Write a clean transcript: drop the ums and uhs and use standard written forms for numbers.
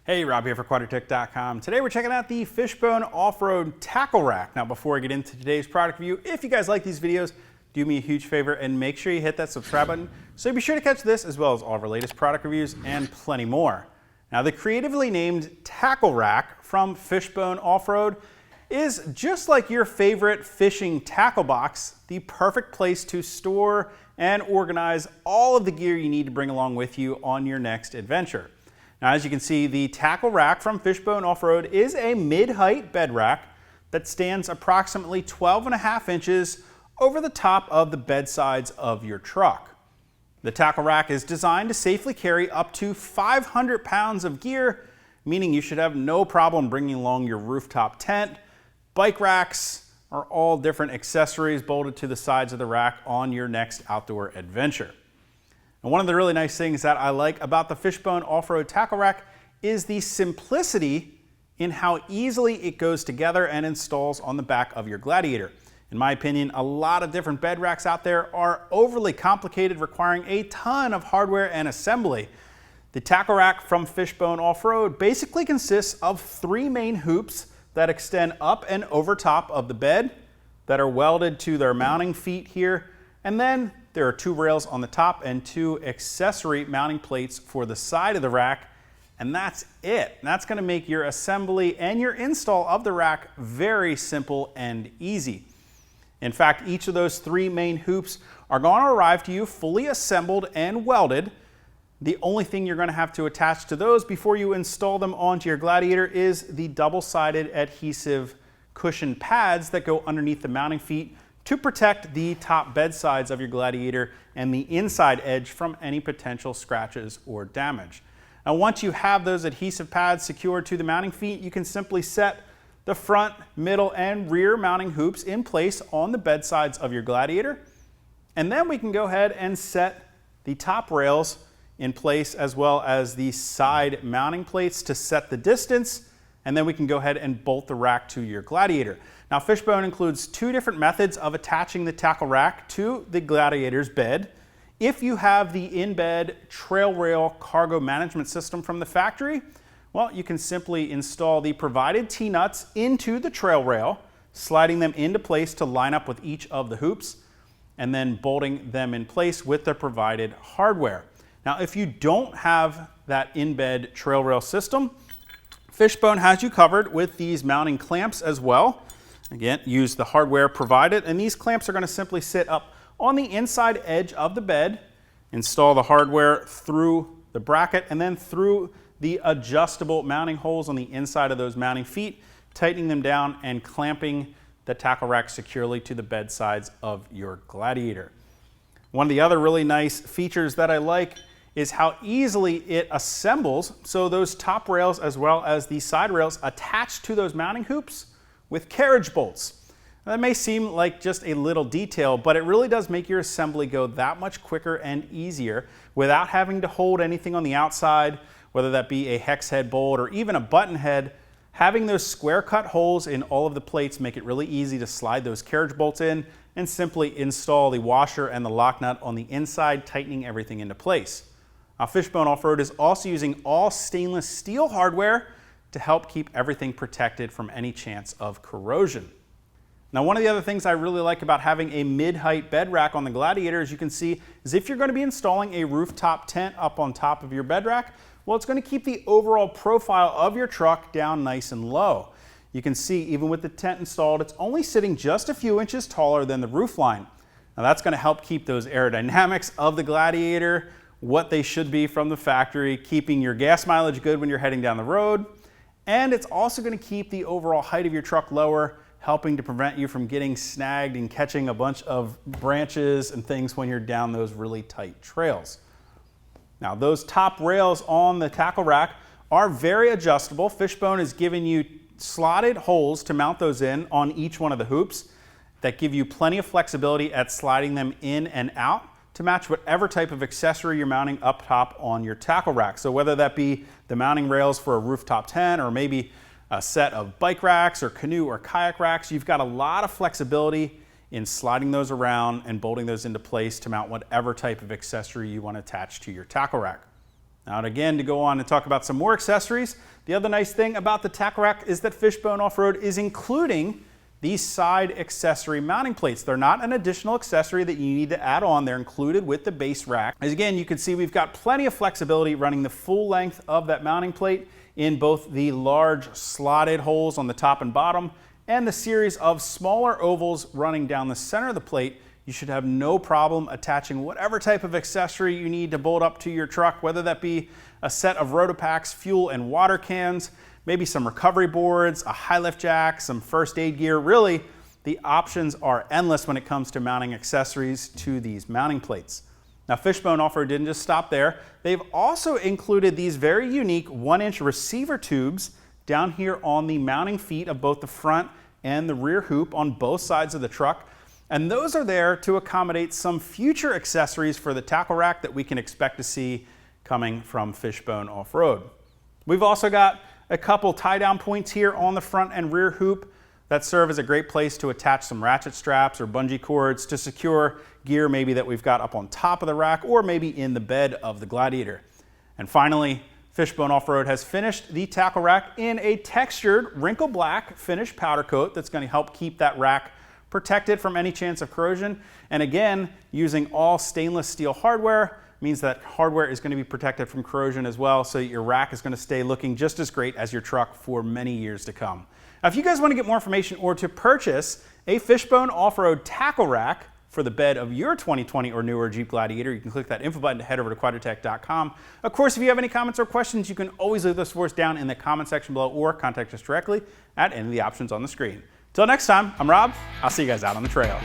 Hey, Rob here for Quadratec.com. Today we're checking out the Fishbone Offroad Tackle Rack. Now before I get into today's product review, if you guys like these videos, do me a huge favor and make sure you hit that subscribe button so be sure to catch this as well as all of our latest product reviews and plenty more. Now the creatively named Tackle Rack from Fishbone Offroad is just like your favorite fishing tackle box, the perfect place to store and organize all of the gear you need to bring along with you on your next adventure. Now, as you can see, the Tackle Rack from Fishbone Offroad is a mid-height bed rack that stands approximately 12.5 inches over the top of the bed sides of your truck. The Tackle Rack is designed to safely carry up to 500 pounds of gear, meaning you should have no problem bringing along your rooftop tent, bike racks, or all different accessories bolted to the sides of the rack on your next outdoor adventure. And one of the really nice things that I like about the Fishbone Offroad Tackle Rack is the simplicity in how easily it goes together and installs on the back of your Gladiator. In my opinion, a lot of different bed racks out there are overly complicated, requiring a ton of hardware and assembly. The Tackle Rack from Fishbone Offroad basically consists of 3 main hoops that extend up and over top of the bed that are welded to their mounting feet here, and then there are 2 rails on the top and 2 accessory mounting plates for the side of the rack, and that's it. That's going to make your assembly and your install of the rack very simple and easy. In fact, each of those 3 main hoops are going to arrive to you fully assembled and welded. The only thing you're going to have to attach to those before you install them onto your Gladiator is the double-sided adhesive cushion pads that go underneath the mounting feet to protect the top bed sides of your Gladiator and the inside edge from any potential scratches or damage. Now, once you have those adhesive pads secured to the mounting feet, you can simply set the front, middle, and rear mounting hoops in place on the bed sides of your Gladiator. And then we can go ahead and set the top rails in place as well as the side mounting plates to set the distance, and then we can go ahead and bolt the rack to your Gladiator. Now, Fishbone includes 2 different methods of attaching the tackle rack to the Gladiator's bed. If you have the in-bed trail rail cargo management system from the factory, well, you can simply install the provided T-nuts into the trail rail, sliding them into place to line up with each of the hoops, and then bolting them in place with the provided hardware. Now, if you don't have that in-bed trail rail system, Fishbone has you covered with these mounting clamps as well. Again, use the hardware provided, and these clamps are going to simply sit up on the inside edge of the bed, install the hardware through the bracket and then through the adjustable mounting holes on the inside of those mounting feet, tightening them down and clamping the tackle rack securely to the bed sides of your Gladiator. One of the other really nice features that I like is how easily it assembles, so those top rails as well as the side rails attach to those mounting hoops with carriage bolts. Now, that may seem like just a little detail, but it really does make your assembly go that much quicker and easier without having to hold anything on the outside, whether that be a hex head bolt or even a button head. Having those square cut holes in all of the plates make it really easy to slide those carriage bolts in and simply install the washer and the lock nut on the inside, tightening everything into place. Now, Fishbone Offroad is also using all stainless steel hardware to help keep everything protected from any chance of corrosion. Now, one of the other things I really like about having a mid-height bed rack on the Gladiator, as you can see, is if you're going to be installing a rooftop tent up on top of your bed rack, well, it's going to keep the overall profile of your truck down nice and low. You can see even with the tent installed, it's only sitting just a few inches taller than the roof line. Now, that's going to help keep those aerodynamics of the Gladiator what they should be from the factory, keeping your gas mileage good when you're heading down the road. And it's also going to keep the overall height of your truck lower, helping to prevent you from getting snagged and catching a bunch of branches and things when you're down those really tight trails. Now, those top rails on the tackle rack are very adjustable. Fishbone is giving you slotted holes to mount those in on each one of the hoops that give you plenty of flexibility at sliding them in and out to match whatever type of accessory you're mounting up top on your tackle rack. So whether that be the mounting rails for a rooftop tent or maybe a set of bike racks or canoe or kayak racks, you've got a lot of flexibility in sliding those around and bolting those into place to mount whatever type of accessory you want to attach to your tackle rack. Now, and again, to go on and talk about some more accessories, the other nice thing about the tackle rack is that Fishbone Offroad is including these side accessory mounting plates. They're not an additional accessory that you need to add on. They're included with the base rack. As again, you can see we've got plenty of flexibility running the full length of that mounting plate in both the large slotted holes on the top and bottom and the series of smaller ovals running down the center of the plate. You should have no problem attaching whatever type of accessory you need to bolt up to your truck, whether that be a set of Rotopacks, fuel and water cans, maybe some recovery boards, a high lift jack, some first aid gear. Really, the options are endless when it comes to mounting accessories to these mounting plates. Now, Fishbone Offroad didn't just stop there. They've also included these very unique 1-inch receiver tubes down here on the mounting feet of both the front and the rear hoop on both sides of the truck. And those are there to accommodate some future accessories for the tackle rack that we can expect to see coming from Fishbone Offroad. We've also got a couple tie-down points here on the front and rear hoop that serve as a great place to attach some ratchet straps or bungee cords to secure gear maybe that we've got up on top of the rack or maybe in the bed of the Gladiator. And finally, Fishbone Offroad has finished the tackle rack in a textured wrinkle black finish powder coat that's going to help keep that rack protected from any chance of corrosion. And again, using all stainless steel hardware means that hardware is going to be protected from corrosion as well, so your rack is going to stay looking just as great as your truck for many years to come. Now, if you guys want to get more information or to purchase a Fishbone Offroad tackle rack for the bed of your 2020 or newer Jeep Gladiator, you can click that info button to head over to quadratec.com. Of course, if you have any comments or questions, you can always leave those for us down in the comment section below or contact us directly at any of the options on the screen. Till next time, I'm Rob. I'll see you guys out on the trail.